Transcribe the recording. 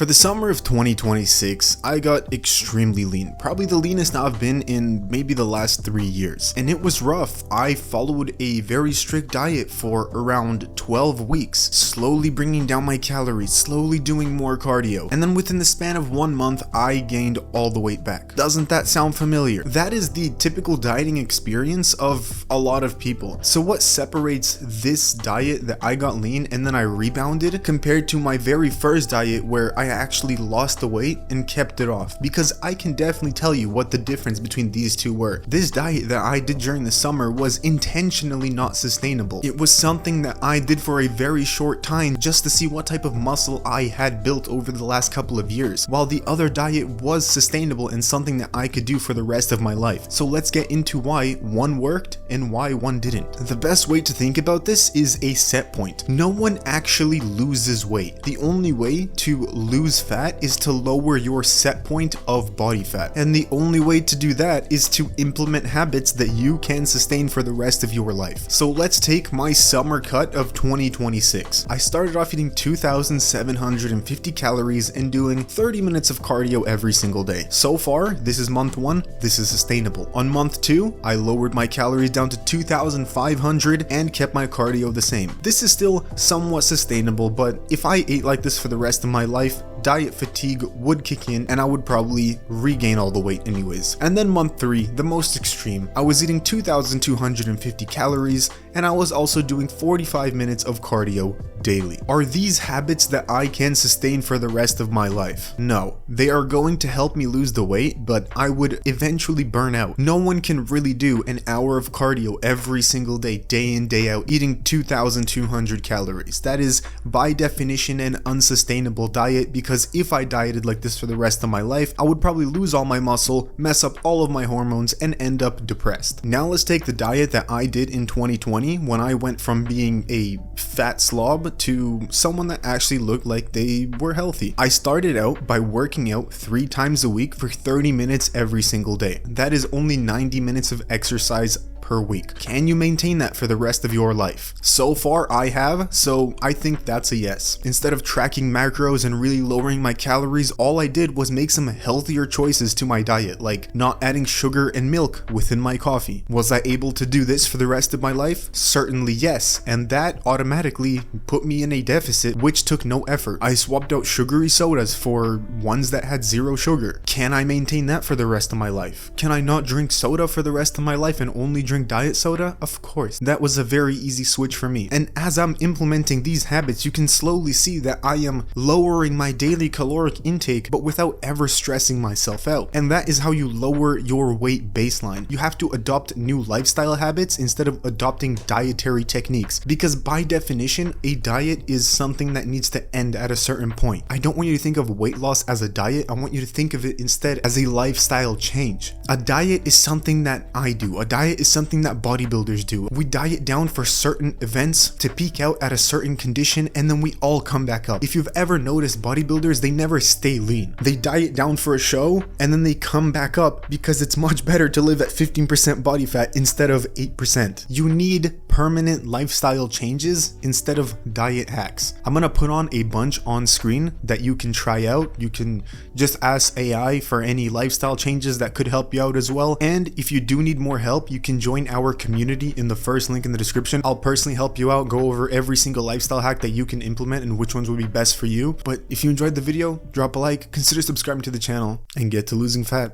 For the summer of 2026, I got extremely lean, probably the leanest I've been in maybe the last 3 years. And it was rough. I followed a very strict diet for around 12 weeks, slowly bringing down my calories, slowly doing more cardio. And then within the span of 1 month, I gained all the weight back. Doesn't that sound familiar? That is the typical dieting experience of a lot of people. So what separates this diet that I got lean and then I rebounded compared to my very first diet where I actually lost the weight and kept it off? Because I can definitely tell you what the difference between these two were. This diet that I did during the summer was intentionally not sustainable. It was something that I did for a very short time just to see what type of muscle I had built over the last couple of years, while the other diet was sustainable and something that I could do for the rest of my life. So let's get into why one worked and why one didn't. The best way to think about this is a set point. No one actually loses weight. The only way to lose fat is to lower your set point of body fat. And the only way to do that is to implement habits that you can sustain for the rest of your life. So let's take my summer cut of 2026. I started off eating 2,750 calories and doing 30 minutes of cardio every single day. So far, this is month 1, this is sustainable. On month 2, I lowered my calories down to 2,500 and kept my cardio the same. This is still somewhat sustainable, but if I ate like this for the rest of my life, diet fatigue would kick in and I would probably regain all the weight anyways. And then month 3, the most extreme. I was eating 2,250 calories and I was also doing 45 minutes of cardio daily. Are these habits that I can sustain for the rest of my life? No. They are going to help me lose the weight, but I would eventually burn out. No one can really do an hour of cardio every single day, day in, day out, eating 2,200 calories. That is by definition an unsustainable diet, because if I dieted like this for the rest of my life, I would probably lose all my muscle, mess up all of my hormones, and end up depressed. Now let's take the diet that I did in 2020 when I went from being a fat slob to someone that actually looked like they were healthy. I started out by working out 3 times a week for 30 minutes every single day. That is only 90 minutes of exercise per week. Can you maintain that for the rest of your life? So far I have, so I think that's a yes. Instead of tracking macros and really lowering my calories, all I did was make some healthier choices to my diet, like not adding sugar and milk within my coffee. Was I able to do this for the rest of my life? Certainly yes, and that automatically put me in a deficit, which took no effort. I swapped out sugary sodas for ones that had 0 sugar. Can I maintain that for the rest of my life? Can I not drink soda for the rest of my life and only drink diet soda? Of course. That was a very easy switch for me. And as I'm implementing these habits, you can slowly see that I am lowering my daily caloric intake, but without ever stressing myself out. And that is how you lower your weight baseline. You have to adopt new lifestyle habits instead of adopting dietary techniques, because by definition, a diet is something that needs to end at a certain point. I don't want you to think of weight loss as a diet. I want you to think of it instead as a lifestyle change. A diet is something that I do. A diet is something that bodybuilders do. We diet down for certain events to peak out at a certain condition, and then we all come back up. If you've ever noticed bodybuilders, they never stay lean. They diet down for a show and then they come back up because it's much better to live at 15% body fat instead of 8%. You need permanent lifestyle changes instead of diet hacks. I'm gonna put on a bunch on screen that you can try out. You can just ask AI for any lifestyle changes that could help you out as well. And if you do need more help, you can join our community in the first link in the description. I'll personally help you out, go over every single lifestyle hack that you can implement and which ones would be best for you. But if you enjoyed the video, drop a like, consider subscribing to the channel, and get to losing fat.